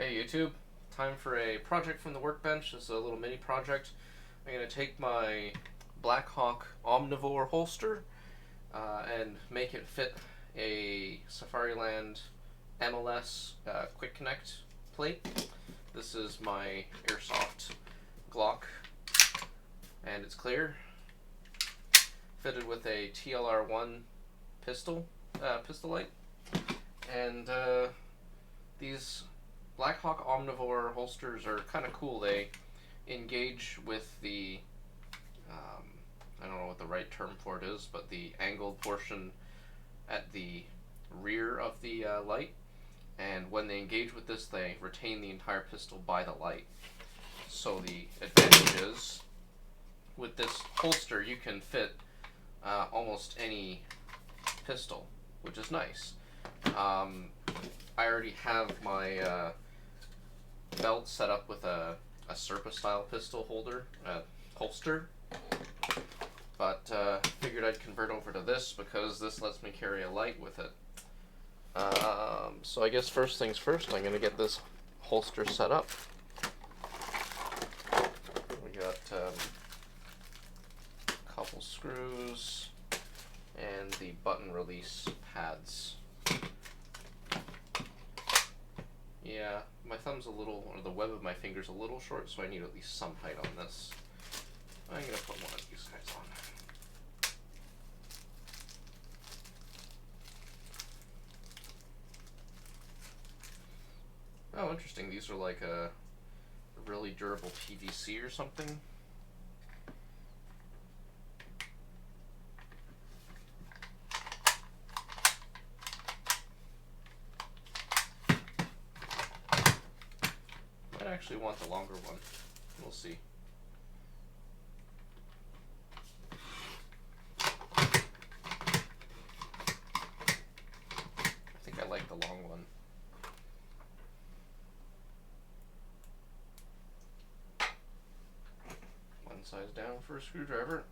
Hey YouTube, time for a project from the workbench. This is a little mini project. I'm going to take my Blackhawk Omnivore holster and make it fit a Safariland MLS quick connect plate. This is my airsoft Glock and it's clear, fitted with a TLR1 pistolite, and these Blackhawk Omnivore holsters are kind of cool. They engage with the, I don't know what the right term for it is, but the angled portion at the rear of the light, and when they engage with this, they retain the entire pistol by the light. So the advantage is, with this holster, you can fit almost any pistol, which is nice. I already have my belt set up with a Serpa style pistol holster, but figured I'd convert over to this because this lets me carry a light with it. So I guess first things first, I'm going to get this holster set up. We got a couple screws and the button release pads. Yeah, my thumb's a little, or the web of my finger's a little short, so I need at least some height on this. I'm going to put one of these guys on. Oh, interesting. These are like a really durable PVC or something. I actually want the longer one. We'll see. I think I like the long one. One size down for a screwdriver.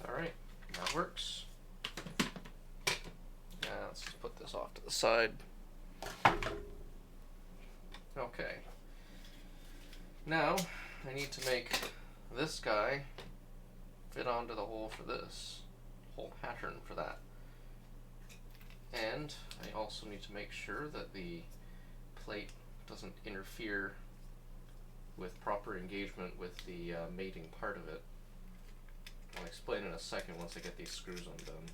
Alright, that works. Now let's just put this off to the side. Okay. Now I need to make this guy fit onto the hole for this. Whole pattern for that. And I also need to make sure that the plate doesn't interfere with proper engagement with the mating part of it. I'll explain in a second once I get these screws undone.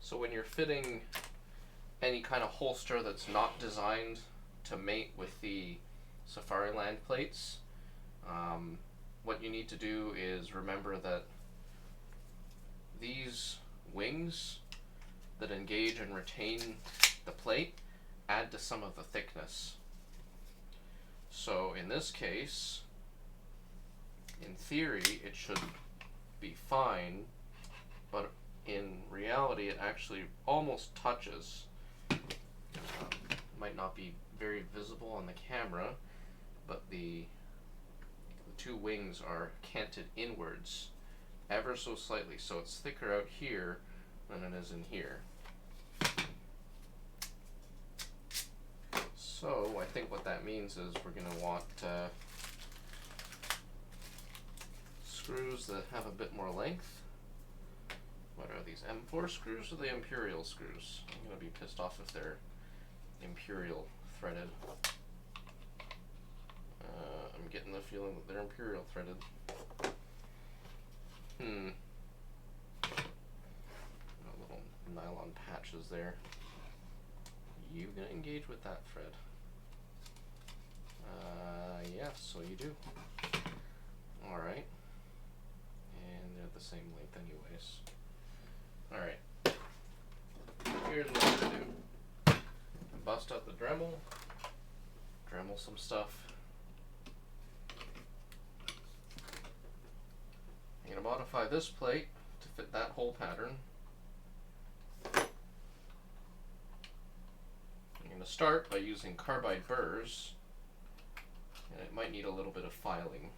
So when you're fitting any kind of holster that's not designed to mate with the Safariland plates, what you need to do is remember that these wings that engage and retain the plate add to some of the thickness. So in this case, in theory, it should be fine, but in reality it actually almost touches. Might not be very visible on the camera, but the two wings are canted inwards ever so slightly, so it's thicker out here than it is in here. So I think what that means is we're going to want screws that have a bit more length. What are these, M4 screws or the Imperial screws? I'm going to be pissed off if they're Imperial threaded. I'm getting the feeling that they're Imperial threaded. Little nylon patches there. You gonna engage with that thread? Yeah, so you do. Alright. And they're the same length anyways. Alright. Here's what I'm gonna do. Bust out the Dremel some stuff. I'm going to modify this plate to fit that hole pattern. I'm going to start by using carbide burrs, and it might need a little bit of filing.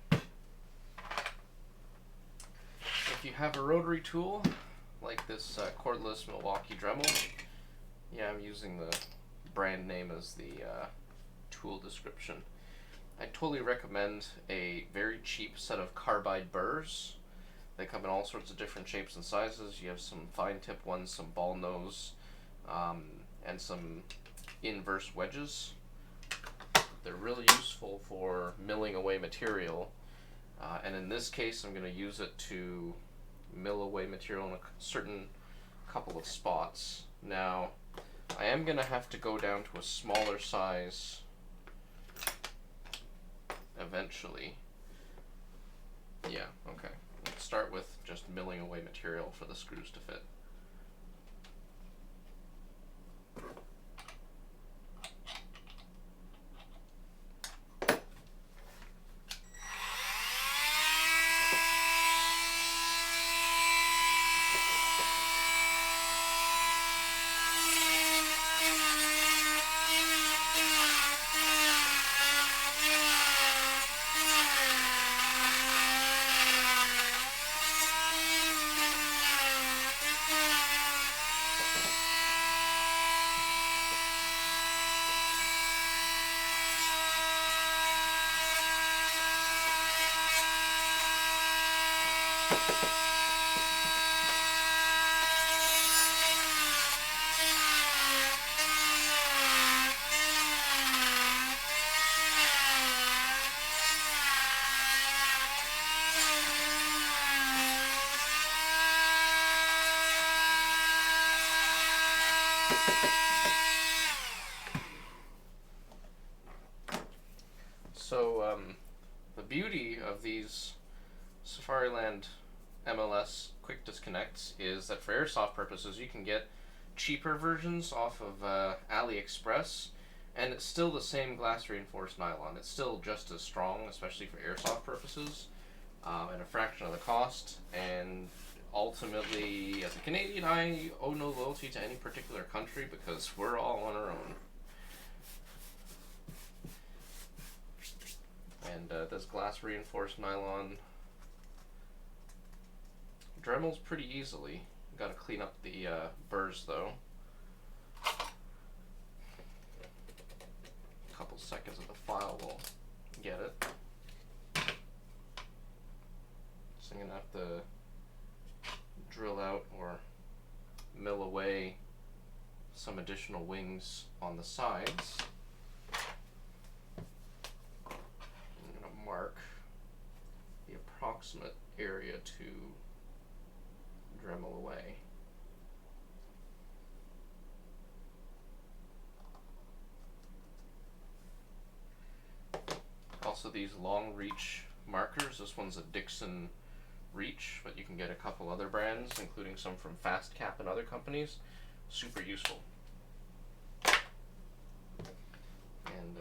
If you have a rotary tool, like this cordless Milwaukee Dremel, yeah, I'm using the brand name as the tool description. I totally recommend a very cheap set of carbide burrs. They come in all sorts of different shapes and sizes. You have some fine tip ones, some ball nose, and some inverse wedges. They're really useful for milling away material, and in this case I'm going to use it to mill away material in a certain couple of spots. Now, I am going to have to go down to a smaller size eventually. Yeah, okay. Let's start with just milling away material for the screws to fit. So, the beauty of these Safariland MLS quick disconnects is that for airsoft purposes you can get cheaper versions off of AliExpress, and it's still the same glass reinforced nylon. It's still just as strong, especially for airsoft purposes, at a fraction of the cost. And ultimately, as a Canadian, I owe no loyalty to any particular country because we're all on our own. And this glass reinforced nylon Dremels pretty easily. Got to clean up the burrs though. A couple seconds of the file will get it. So I'm gonna have to drill out or mill away some additional wings on the sides. I'm gonna mark the approximate area to Dremel away. Also, these long reach markers. This one's a Dixon Reach, but you can get a couple other brands, including some from Fast Cap and other companies. Super useful. And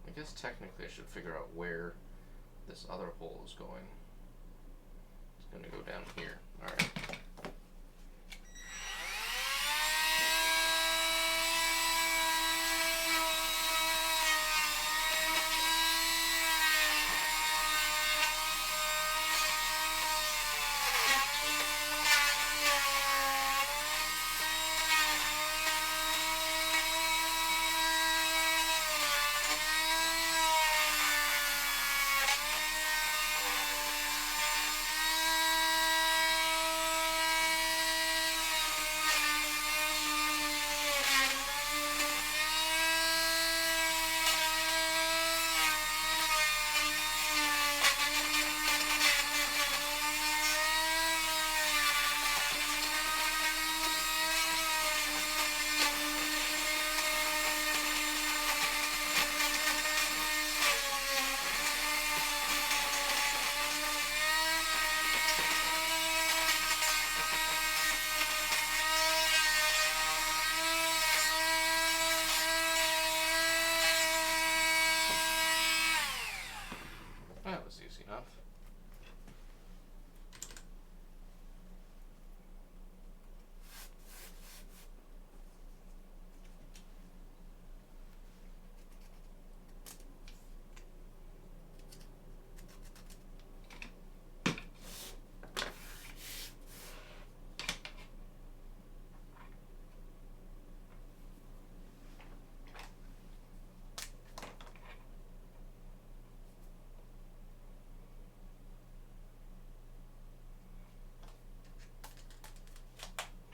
I guess technically I should figure out where this other hole is going. It's going to go down here. Alright. enough.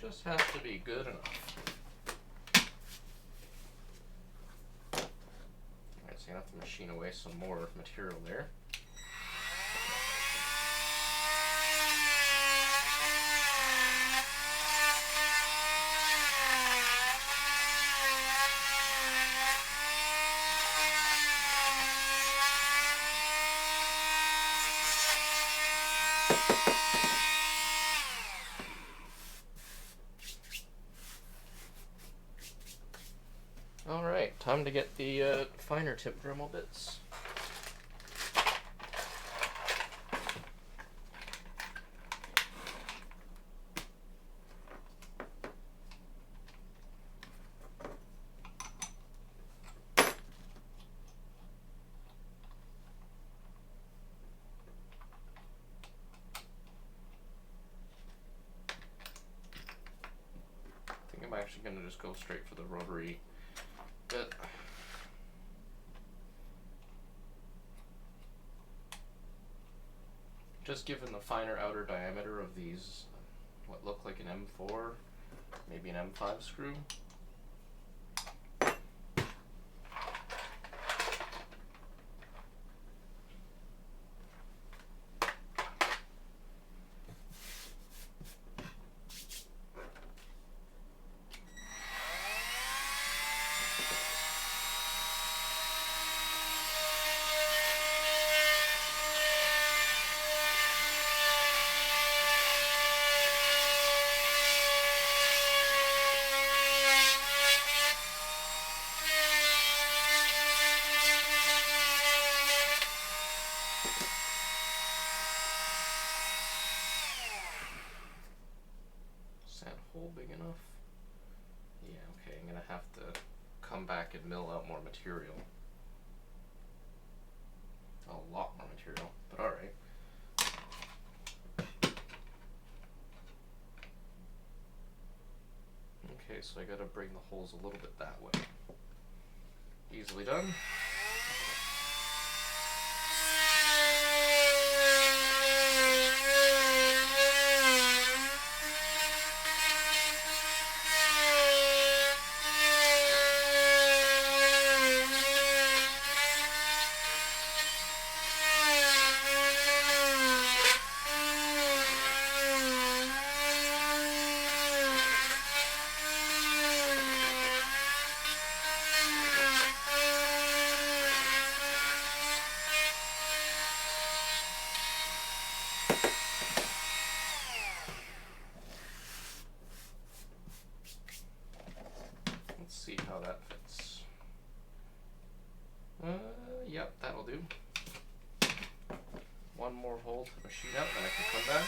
Just has to be good enough. Alright, so you're gonna have to machine away some more material there. Alright, time to get the finer tip Dremel bits. I think I'm actually going to just go straight for the rotary bit. Just given the finer outer diameter of these, what look like an M4, maybe an M5 screw. Hole big enough? Yeah, okay, I'm gonna have to come back and mill out more material. A lot more material, but alright. Okay, so I gotta bring the holes a little bit that way. Easily done. Let's see how that fits. Yep, that'll do. One more hole to machine out, then I can come back.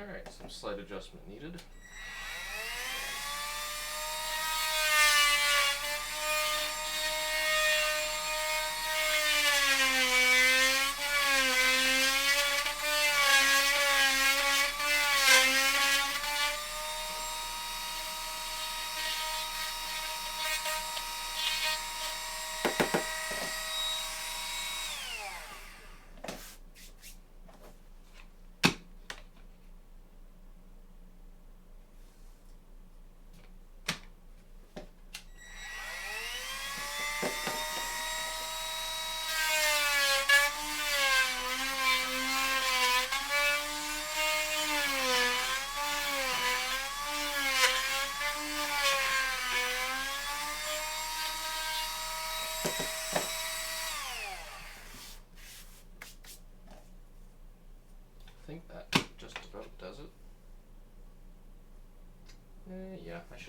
Alright, some slight adjustment needed.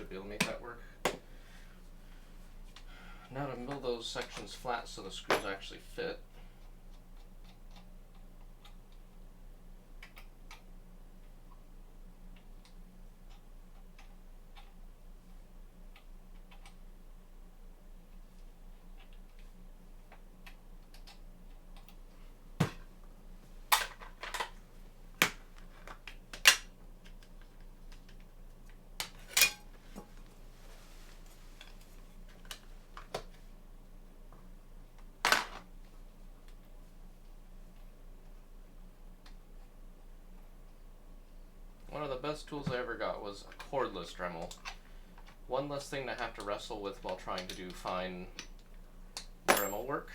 should be able to make that work. Now to mill those sections flat so the screws actually fit. One of the best tools I ever got was a cordless Dremel. One less thing to have to wrestle with while trying to do fine Dremel work.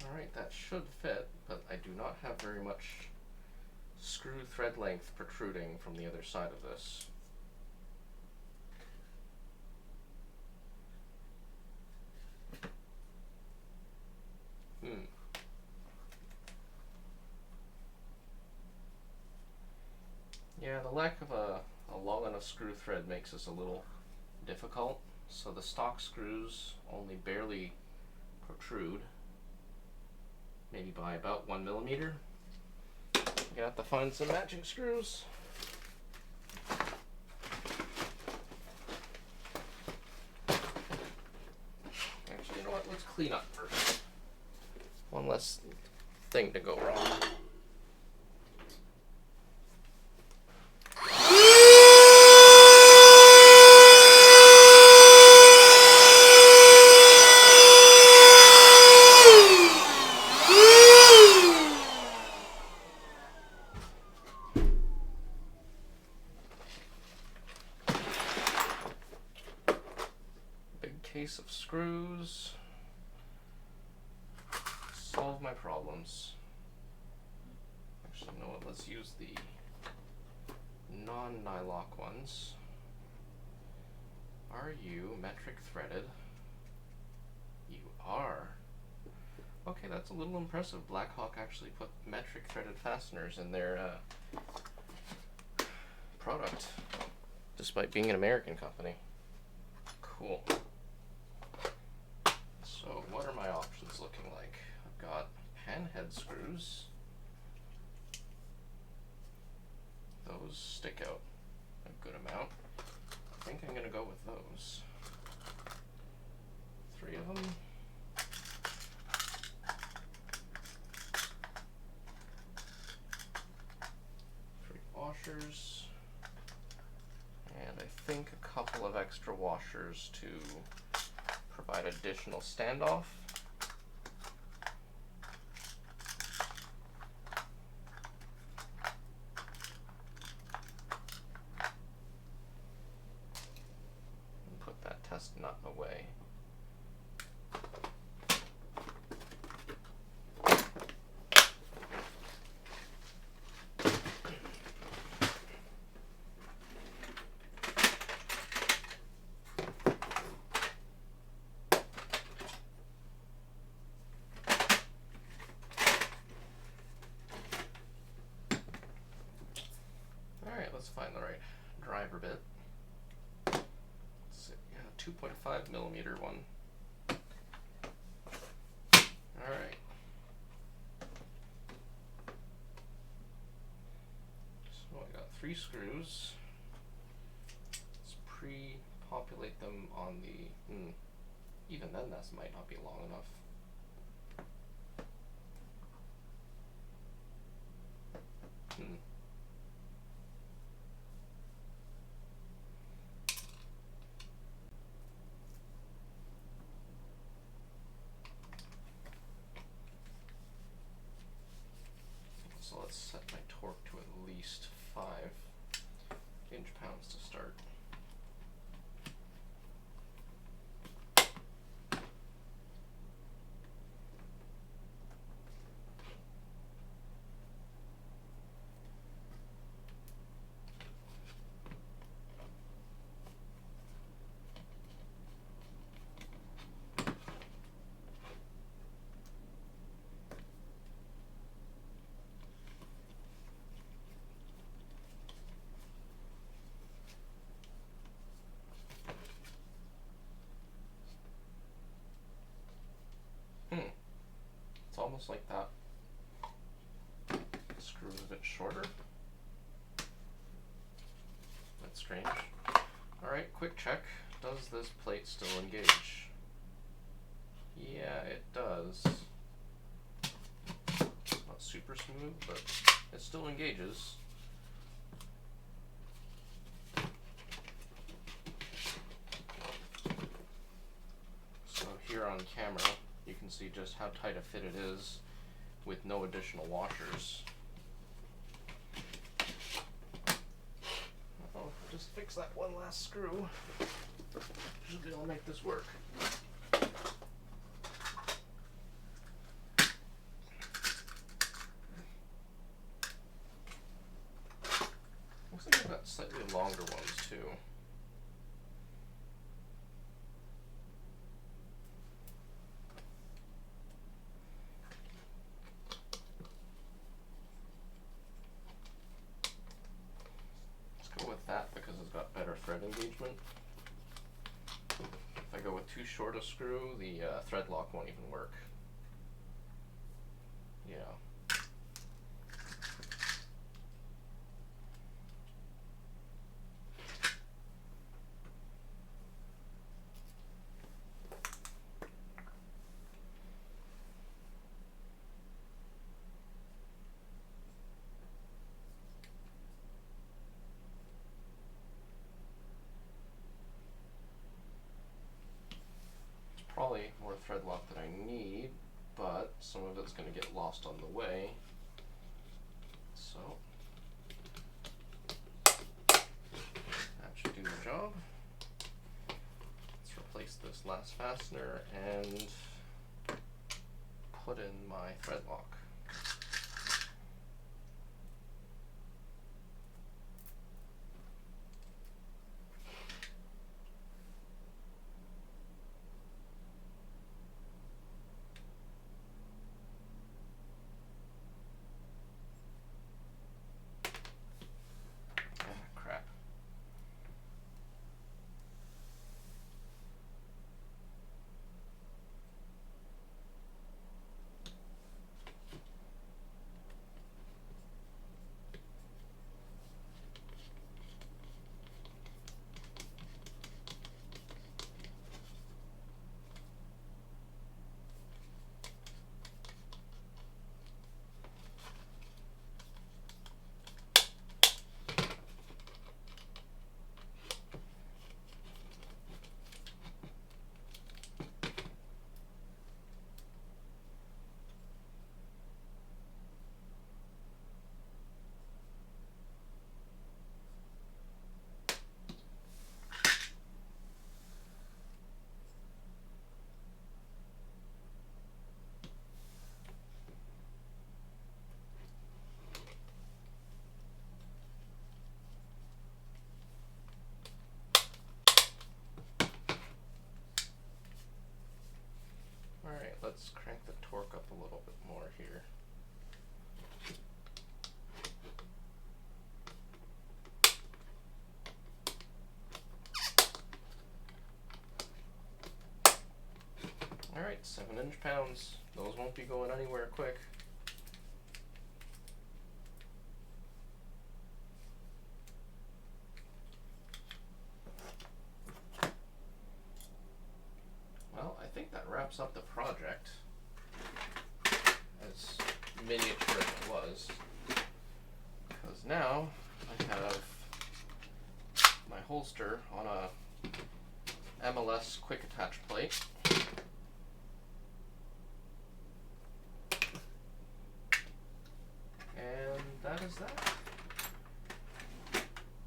Alright, that should fit, but I do not have very much screw thread length protruding from the other side of this. Yeah, the lack of a long enough screw thread makes this a little difficult, so the stock screws only barely protrude, maybe by about 1 millimeter. You're gonna have to find some matching screws. Actually, you know what? Let's clean up first. One less thing to go wrong. Case of screws. Solve my problems. Actually, you know what? Let's use the non-nylock ones. Are you metric threaded? You are. Okay, that's a little impressive. Blackhawk actually put metric threaded fasteners in their product, despite being an American company. Cool. So what are my options looking like? I've got panhead screws. Those stick out a good amount. I think I'm going to go with those. 3 of them. Three washers. And I think a couple of extra washers to provide additional standoff. And put that test nut away. 6mm one. Alright. So I got 3 screws. Let's pre-populate them on the... Even then, that might not be long enough. So let's set my torque to at least 5 inch-pounds to start. It's almost like that screw is a bit shorter. That's strange. Alright, quick check. Does this plate still engage? Yeah, it does. Not super smooth, but it still engages. So here on camera, you can see just how tight a fit it is with no additional washers. I'll just fix that one last screw. Should be able to make this work. Looks like I've got slightly longer ones too. With that because it's got better thread engagement. If I go with too short a screw, the thread lock won't even work. Yeah. Probably more thread lock than I need, but some of it's going to get lost on the way. So that should do the job. Let's replace this last fastener and put in my thread lock. Alright, let's crank the torque up a little bit more here. 7" pounds. Those won't be going anywhere quick. Well, I think that wraps up the project, as miniature as it was, because now I have my holster on a MLS quick attach plate. And that is that.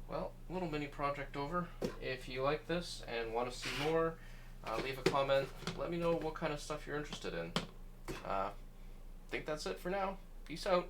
Well, little mini project over. If you like this and want to see more, leave a comment. Let me know what kind of stuff you're interested in. Think that's it for now. Peace out.